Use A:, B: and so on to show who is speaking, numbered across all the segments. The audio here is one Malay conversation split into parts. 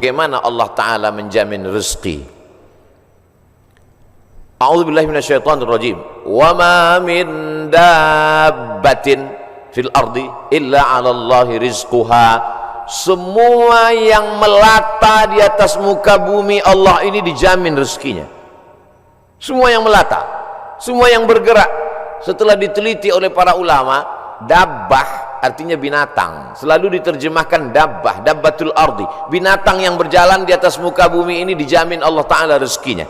A: bagaimana Allah Ta'ala menjamin rezeki. A'udzubillahi minasyaitonirrajim. Wa ma min dabbatin fil ardi illa 'ala Allahi rizquha. Semua yang melata di atas muka bumi Allah ini dijamin rezekinya. Semua yang melata, semua yang bergerak. Setelah diteliti oleh para ulama, dabbah artinya binatang, selalu diterjemahkan dabbah, dabbatul ardi, binatang yang berjalan di atas muka bumi ini dijamin Allah Ta'ala rezekinya.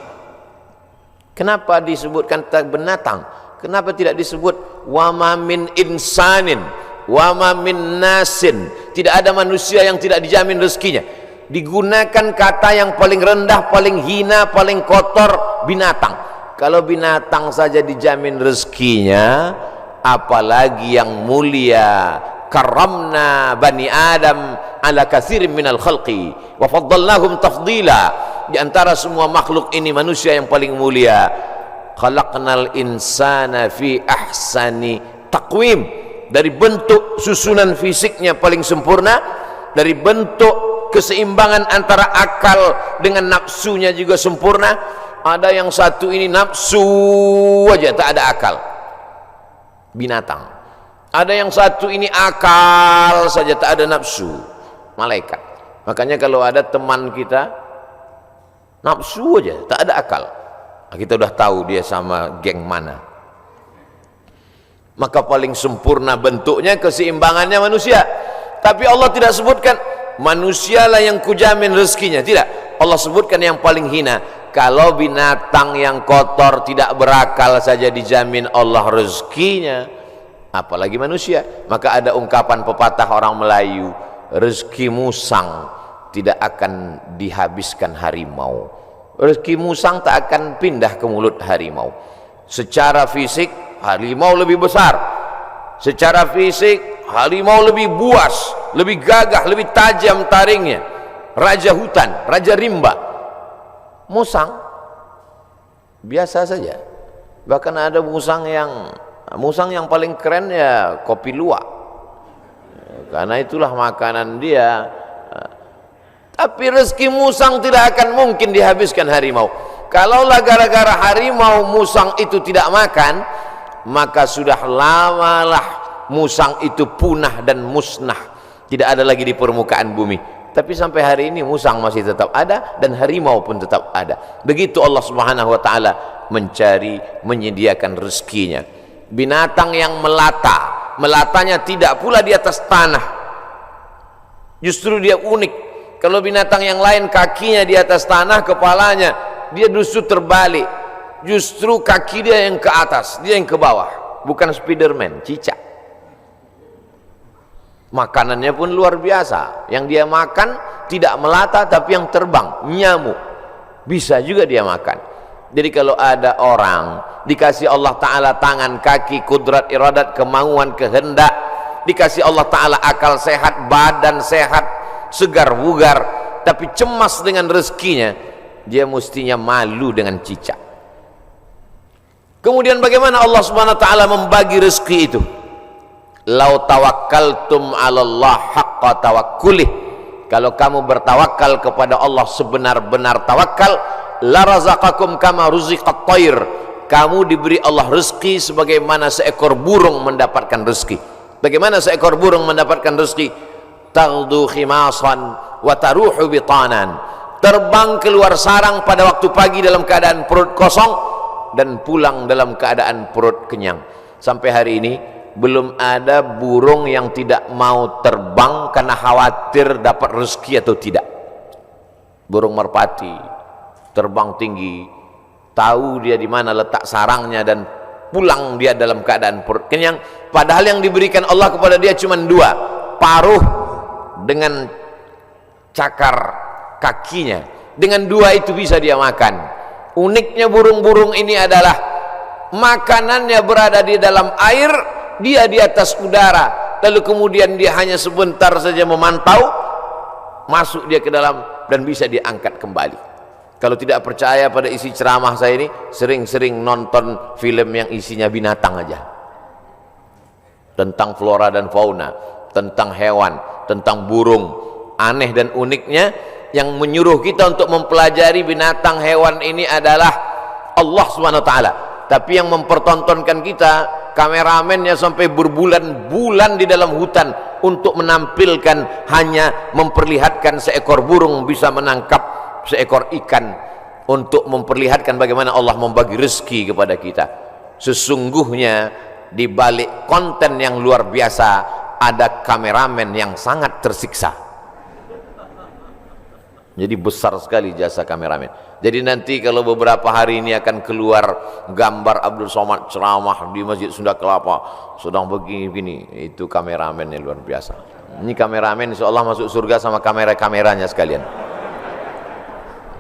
A: Kenapa disebutkan binatang? Kenapa tidak disebut wama min insanin, wama min nasin? Tidak ada manusia yang tidak dijamin rezekinya. Digunakan kata yang paling rendah, paling hina, paling kotor, binatang. Kalau binatang saja dijamin rezekinya, apalagi yang mulia. Karamna bani Adam ala katsirin minal khalqi wa faddalnahum tafdila. Di antara semua makhluk ini manusia yang paling mulia. Khalaqnal insana fi ahsani taqwim. Dari bentuk susunan fisiknya paling sempurna, dari bentuk keseimbangan antara akal dengan nafsunya juga sempurna. Ada yang satu ini nafsu aja, tak ada akal, binatang. Ada yang satu ini akal saja, tak ada nafsu, malaikat. Makanya kalau ada teman kita nafsu aja, tak ada akal, kita udah tahu dia sama geng mana. Maka paling sempurna bentuknya, keseimbangannya manusia. Tapi Allah tidak sebutkan manusialah yang kujamin rezekinya, tidak. Allah sebutkan yang paling hina. Kalau binatang yang kotor tidak berakal saja dijamin Allah rezekinya, apalagi manusia. Maka ada ungkapan pepatah orang Melayu, rezeki musang tidak akan dihabiskan harimau. Rezeki musang tak akan pindah ke mulut harimau. Secara fisik harimau lebih besar, secara fisik harimau lebih buas, lebih gagah, lebih tajam taringnya. Raja hutan, raja rimba. Musang biasa saja. Bahkan ada musang yang paling keren ya kopi luwak, karena itulah makanan dia. Tapi rezeki musang tidak akan mungkin dihabiskan harimau. Kalaulah gara-gara harimau musang itu tidak makan, maka sudah lamalah musang itu punah dan musnah, tidak ada lagi di permukaan bumi. Tapi sampai hari ini musang masih tetap ada dan harimau pun tetap ada. Begitu Allah Subhanahu wa Ta'ala mencari, menyediakan rezekinya. Binatang yang melata, melatanya tidak pula di atas tanah, justru dia unik. Kalau binatang yang lain kakinya di atas tanah, kepalanya, dia justru terbalik, justru kaki dia yang ke atas, dia yang ke bawah. Bukan Spiderman, cicak. Makanannya pun luar biasa. Yang dia makan tidak melata tapi yang terbang, nyamuk. Bisa juga dia makan. Jadi kalau ada orang dikasih Allah Ta'ala tangan, kaki, kudrat, iradat, kemauan, kehendak, dikasih Allah Ta'ala akal sehat, badan sehat, segar bugar, tapi cemas dengan rezekinya, dia mestinya malu dengan cicak. Kemudian bagaimana Allah Subhanahu wa Ta'ala membagi rezeki itu? Lau tawakkaltum 'alallah haqqa tawakkulih. Kalau kamu bertawakal kepada Allah sebenar-benar tawakal, la razaqakum kama ruziqat thair. Kamu diberi Allah rezeki sebagaimana seekor burung mendapatkan rezeki. Bagaimana seekor burung mendapatkan rezeki? Taghdu khimasan wa taruhu bitanan. Terbang keluar sarang pada waktu pagi dalam keadaan perut kosong dan pulang dalam keadaan perut kenyang. Sampai hari ini belum ada burung yang tidak mau terbang karena khawatir dapat rezeki atau tidak. Burung merpati terbang tinggi, tahu dia di mana letak sarangnya dan pulang dia dalam keadaan perut kenyang. Padahal yang diberikan Allah kepada dia cuma dua, paruh dengan cakar kakinya. Dengan dua itu bisa dia makan. Uniknya burung-burung ini adalah makanannya berada di dalam air, dia di atas udara, lalu kemudian dia hanya sebentar saja memantau, masuk dia ke dalam dan bisa diangkat kembali. Kalau tidak percaya pada isi ceramah saya ini, sering-sering nonton film yang isinya binatang aja, tentang flora dan fauna, tentang hewan, tentang burung. Aneh dan uniknya yang menyuruh kita untuk mempelajari binatang hewan ini adalah Allah SWT. Tapi yang mempertontonkan kita kameramennya sampai berbulan-bulan di dalam hutan untuk menampilkan, hanya memperlihatkan seekor burung bisa menangkap seekor ikan, untuk memperlihatkan bagaimana Allah membagi rezeki kepada kita. Sesungguhnya di balik konten yang luar biasa ada kameramen yang sangat tersiksa. Jadi besar sekali jasa kameramen. Jadi nanti kalau beberapa hari ini akan keluar gambar Abdul Somad ceramah di Masjid Sunda Kelapa sedang begini-begini, itu kameramennya luar biasa. Ini kameramen insyaallah masuk surga sama kamera-kameranya sekalian.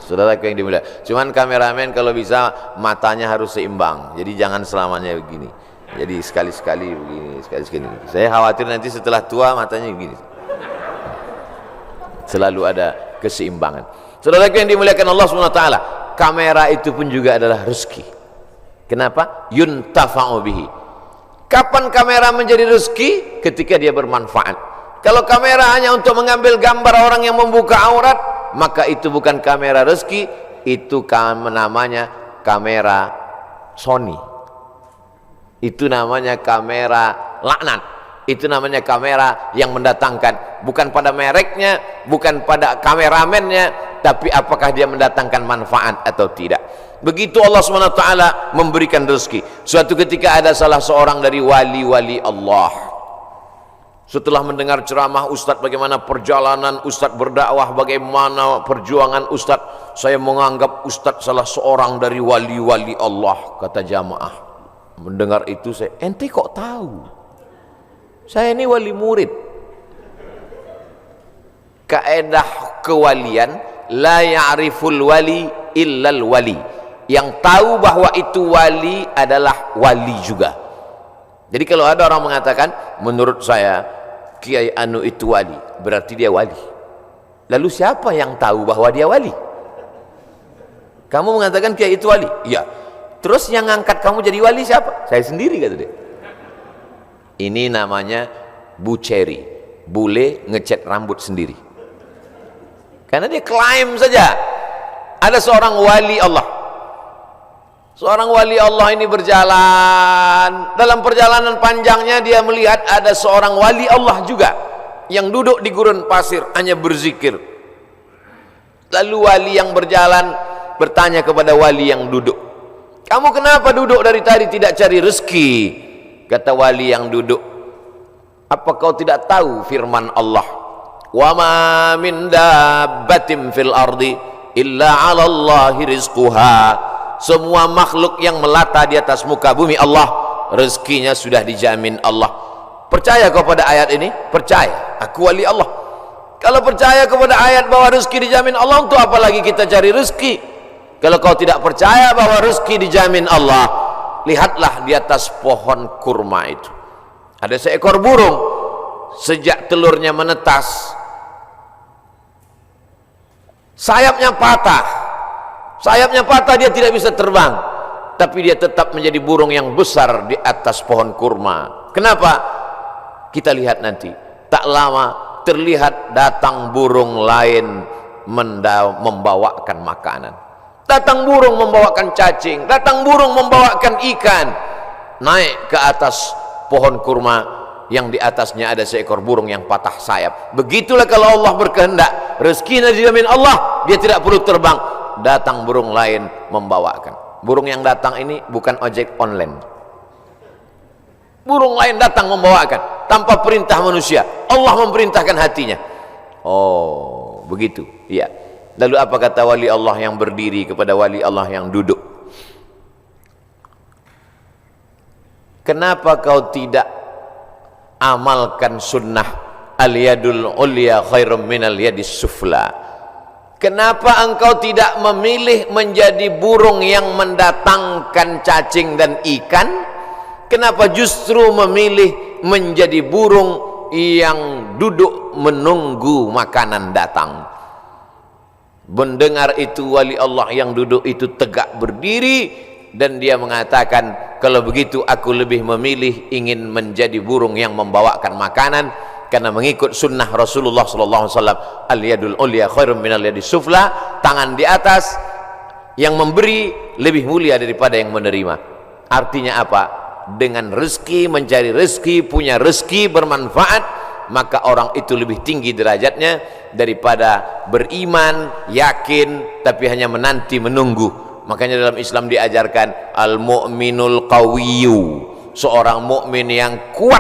A: Saudaraku yang dimuliakan, cuman kameramen kalau bisa matanya harus seimbang. Jadi jangan selamanya begini. Jadi sekali-sekali begini, sekali-sekali. Saya khawatir nanti setelah tua matanya begini. Selalu ada keseimbangan. Saudaraku yang dimuliakan Allah SWT, kamera itu pun juga adalah rezeki. Kenapa? Yuntafa'u bihi. Kapan kamera menjadi rezeki? Ketika dia bermanfaat. Kalau kamera hanya untuk mengambil gambar orang yang membuka aurat, maka itu bukan kamera rezeki, itu namanya kamera Sony. Itu namanya kamera laknat. Itu namanya kamera yang mendatangkan, bukan pada mereknya, bukan pada kameramennya, tapi apakah dia mendatangkan manfaat atau tidak. Begitu Allah SWT memberikan rezeki. Suatu ketika ada salah seorang dari wali-wali Allah, setelah mendengar ceramah Ustadz bagaimana perjalanan Ustadz berdakwah, bagaimana perjuangan Ustadz, saya menganggap Ustadz salah seorang dari wali-wali Allah. Kata jamaah, mendengar itu saya, ente kok tahu? Saya ini wali murid. Kaedah kewalian, la ya'riful wali illal wali. Yang tahu bahwa itu wali adalah wali juga. Jadi kalau ada orang mengatakan, menurut saya Kiai Anu itu wali, berarti dia wali. Lalu siapa yang tahu bahwa dia wali? Kamu mengatakan Kiai itu wali? Iya. Terus yang ngangkat kamu jadi wali siapa? Saya sendiri, kata dia. Ini namanya buceri, bule ngecat rambut sendiri. Karena dia klaim saja ada seorang wali Allah. Seorang wali Allah ini berjalan, dalam perjalanan panjangnya dia melihat ada seorang wali Allah juga yang duduk di gurun pasir hanya berzikir. Lalu wali yang berjalan bertanya kepada wali yang duduk, kamu kenapa duduk dari tadi tidak cari rezeki? Kata wali yang duduk, apa kau tidak tahu firman Allah, wa ma min dabbatin fil ardi illa 'ala Allahi rizquha. Semua makhluk yang melata di atas muka bumi Allah, rezekinya sudah dijamin Allah. Percaya kau pada ayat ini? Percaya, aku wali Allah. Kalau percaya kepada ayat bahwa rezeki dijamin Allah, untuk apa lagi kita cari rezeki? Kalau kau tidak percaya bahwa rezeki dijamin Allah, lihatlah di atas pohon kurma itu ada seekor burung, sejak telurnya menetas sayapnya patah, dia tidak bisa terbang, tapi dia tetap menjadi burung yang besar di atas pohon kurma. Kenapa? Kita lihat nanti. Tak lama terlihat datang burung lain membawakan makanan. Datang burung membawakan cacing, datang burung membawakan ikan. Naik ke atas pohon kurma yang di atasnya ada seekor burung yang patah sayap. Begitulah kalau Allah berkehendak, rezekinya dijamin Allah, dia tidak perlu terbang. Datang burung lain membawakan. Burung yang datang ini bukan ojek online. Burung lain datang membawakan tanpa perintah manusia. Allah memerintahkan hatinya. Oh, begitu. Iya. Lalu apa kata wali Allah yang berdiri kepada wali Allah yang duduk? Kenapa kau tidak amalkan sunnah al-yadul ulya khairum minal yadis sufla? Kenapa engkau tidak memilih menjadi burung yang mendatangkan cacing dan ikan? Kenapa justru memilih menjadi burung yang duduk menunggu makanan datang? Mendengar itu wali Allah yang duduk itu tegak berdiri dan dia mengatakan, kalau begitu aku lebih memilih ingin menjadi burung yang membawakan makanan. karena mengikut sunnah Rasulullah sallallahu alaihi wasallam. Al yadul ulya khairum minal yadis sufla, tangan di atas yang memberi lebih mulia daripada yang menerima. Artinya apa? Dengan rezeki, mencari rezeki, punya rezeki bermanfaat, maka orang itu lebih tinggi derajatnya daripada beriman, yakin tapi hanya menanti menunggu. Makanya dalam Islam diajarkan al mu'minul qawiyyu, seorang mukmin yang kuat,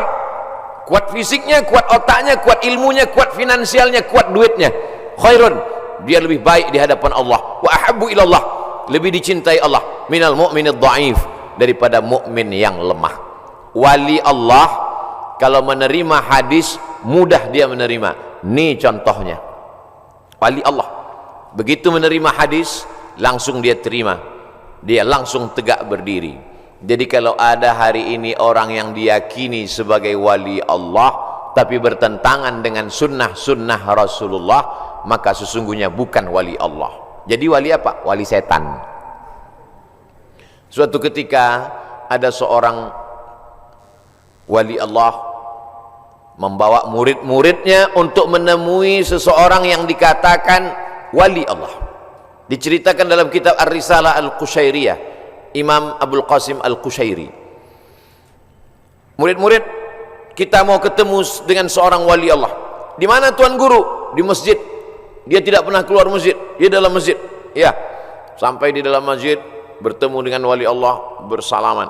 A: kuat fisiknya, kuat otaknya, kuat ilmunya, kuat finansialnya, kuat duitnya. Khairun, dia lebih baik di hadapan Allah. Wa ahabbu ilallah, lebih dicintai Allah. Minal mu'minid dhaif, daripada mukmin yang lemah. Wali Allah kalau menerima hadis mudah dia menerima. Ini contohnya. Wali Allah begitu menerima hadis langsung dia terima. Dia langsung tegak berdiri. Jadi kalau ada hari ini orang yang diyakini sebagai wali Allah tapi bertentangan dengan sunnah-sunnah Rasulullah, maka sesungguhnya bukan wali Allah. Jadi wali apa? Wali setan. Suatu ketika ada seorang wali Allah membawa murid-muridnya untuk menemui seseorang yang dikatakan wali Allah. Diceritakan dalam kitab Ar-Risalah Al-Qushairiyah, Imam Abul Qasim Al-Qushairi. Murid-murid, kita mau ketemu dengan seorang wali Allah. Di mana Tuan Guru? Di masjid. Dia tidak pernah keluar masjid, dia dalam masjid. Ya, sampai di dalam masjid bertemu dengan wali Allah, bersalaman.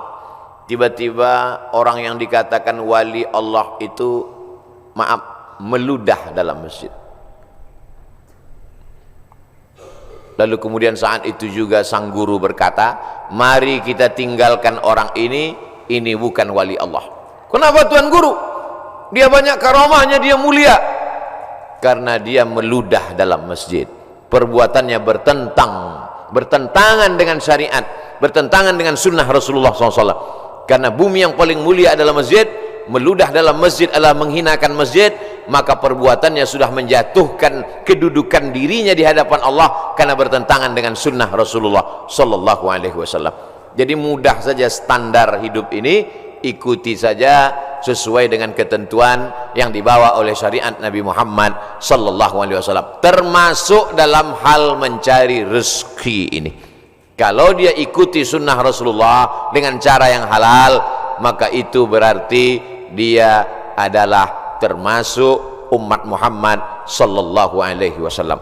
A: Tiba-tiba orang yang dikatakan wali Allah itu, maaf, meludah dalam masjid. Lalu kemudian saat itu juga sang guru berkata, mari kita tinggalkan orang ini bukan wali Allah. Kenapa Tuan Guru? Dia banyak karamahnya, dia mulia. Karena dia meludah dalam masjid. Perbuatannya bertentangan dengan syariat, bertentangan dengan sunnah Rasulullah SAW. Karena bumi yang paling mulia adalah masjid, meludah dalam masjid adalah menghinakan masjid, maka perbuatannya sudah menjatuhkan kedudukan dirinya di hadapan Allah karena bertentangan dengan sunnah Rasulullah sallallahu alaihi wasallam. Jadi mudah saja standar hidup ini, ikuti saja sesuai dengan ketentuan yang dibawa oleh syariat Nabi Muhammad sallallahu alaihi wasallam, termasuk dalam hal mencari rezeki ini. Kalau dia ikuti sunnah Rasulullah dengan cara yang halal, maka itu berarti dia adalah termasuk umat Muhammad sallallahu alaihi wasallam.